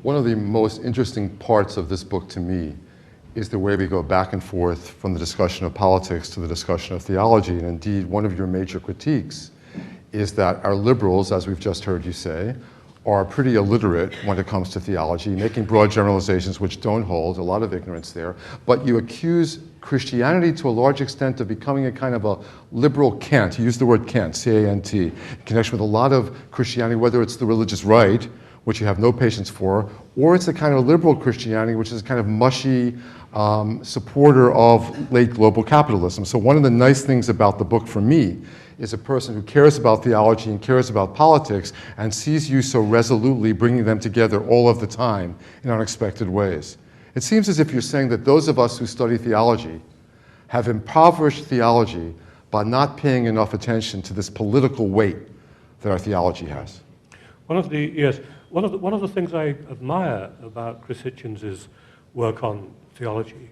One of the most interesting parts of this book to me is the way we go back and forth from the discussion of politics to the discussion of theology. And indeed, one of your major critiques is that our liberals, as we've just heard you say, are pretty illiterate when it comes to theology, making broad generalizations which don't hold, a lot of ignorance there. But you accuse Christianity to a large extent of becoming a kind of a liberal cant. You use the word cant, C-A-N-T, in connection with a lot of Christianity, whether it's the religious right, which you have no patience for, or it's a kind of liberal Christianity, which is a kind of mushy supporter of late global capitalism. So one of the nice things about the book for me is a person who cares about theology and cares about politics and sees you so resolutely bringing them together all of the time in unexpected ways. It seems as if you're saying that those of us who study theology have impoverished theology by not paying enough attention to this political weight that our theology has. One of the things I admire about Chris Hitchens' work on theology,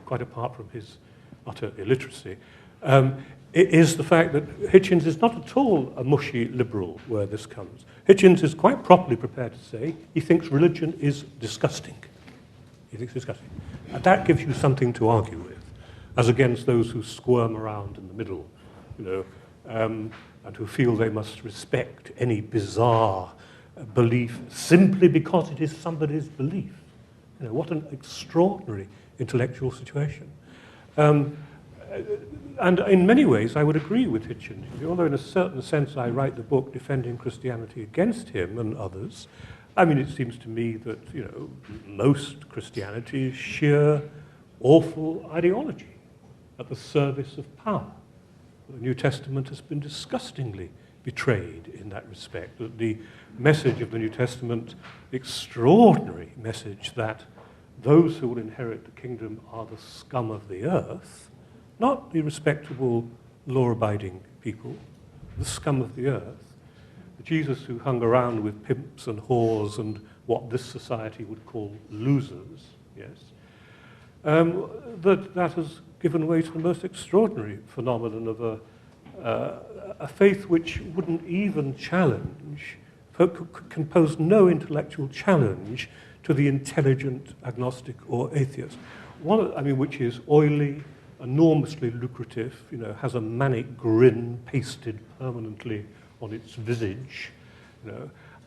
quite apart from his utter illiteracy, is the fact that Hitchens is not at all a mushy liberal where this comes. Hitchens is quite properly prepared to say he thinks religion is disgusting. He thinks it's disgusting. And that gives you something to argue with, as against those who squirm around in the middle, and who feel they must respect any bizarre belief simply because it is somebody's belief. What an extraordinary intellectual situation. And in many ways, I would agree with Hitchens. Although in a certain sense I write the book defending Christianity against him and others, I mean, it seems to me that, most Christianity is sheer awful ideology at the service of power. The New Testament has been disgustingly betrayed in that respect. That the message of the New Testament, extraordinary message that those who will inherit the kingdom are the scum of the earth, not the respectable, law-abiding people, the scum of the earth. The Jesus who hung around with pimps and whores and what this society would call losers, yes, that has given way to the most extraordinary phenomenon of a faith which wouldn't even challenge, can pose no intellectual challenge to the intelligent agnostic or atheist. Which is oily, enormously lucrative, has a manic grin pasted permanently on its visage,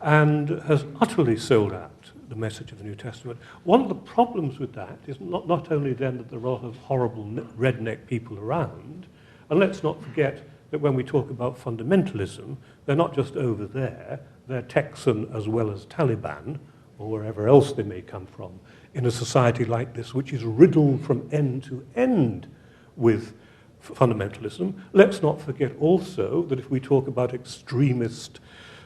and has utterly sold out the message of the New Testament. One of the problems with that is not only then that there are a lot of horrible redneck people around, and let's not forget that when we talk about fundamentalism, they're not just over there, they're Texan as well as Taliban, or wherever else they may come from, in a society like this, which is riddled from end to end with fundamentalism. Let's not forget also that if we talk about extremist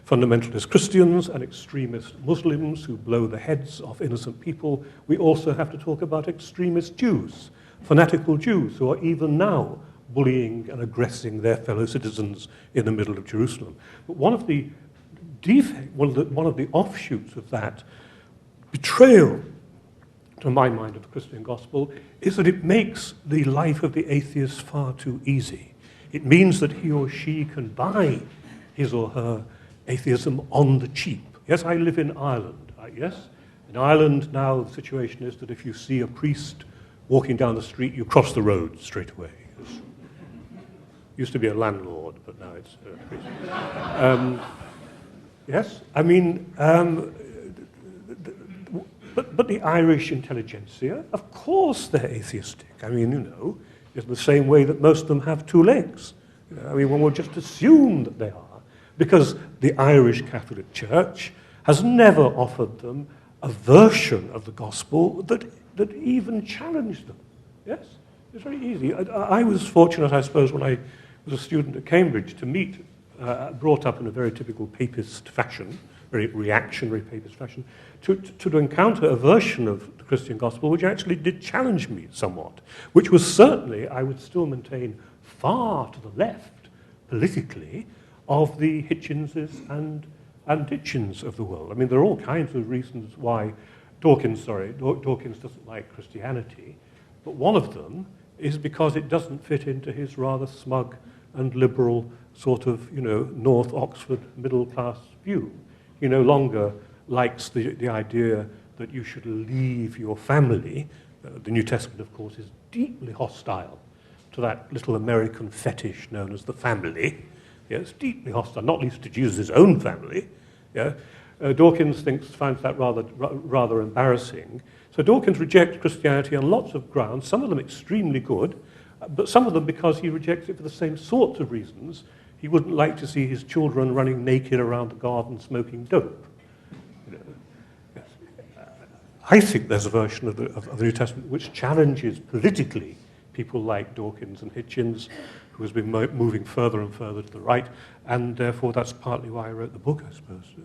fundamentalist Christians and extremist Muslims who blow the heads off innocent people, we also have to talk about extremist Jews, fanatical Jews who are even now bullying and aggressing their fellow citizens in the middle of Jerusalem. But one of the offshoots of that betrayal, to my mind, of the Christian gospel is that it makes the life of the atheist far too easy. It means that he or she can buy his or her atheism on the cheap. Yes, I live in Ireland. In Ireland now the situation is that if you see a priest walking down the street, you cross the road straight away. Used to be a landlord, but now it's a priest. Yes, but the Irish intelligentsia, of course they're atheistic. In the same way that most of them have two legs. One will just assume that they are, because the Irish Catholic Church has never offered them a version of the gospel that even challenged them. Yes, it's very easy. I was fortunate, I suppose, when I was a student at Cambridge to meet, brought up in a very typical papist fashion, very reactionary papist fashion, to encounter a version of the Christian gospel which actually did challenge me somewhat, which was certainly, I would still maintain, far to the left, politically, of the Hitchenses and Hitchens of the world. There are all kinds of reasons why Dawkins doesn't like Christianity, but one of them is because it doesn't fit into his rather smug and liberal sort of, North Oxford middle-class view. He no longer likes the idea that you should leave your family. The New Testament, of course, is deeply hostile to that little American fetish known as the family. Yeah, it's deeply hostile, not least to Jesus' own family. Yeah? Dawkins finds that rather embarrassing. So Dawkins rejects Christianity on lots of grounds, some of them extremely good, but some of them because he rejects it for the same sorts of reasons. He wouldn't like to see his children running naked around the garden smoking dope. I think there's a version of the New Testament which challenges politically people like Dawkins and Hitchens, who has been moving further and further to the right, and therefore that's partly why I wrote the book, I suppose.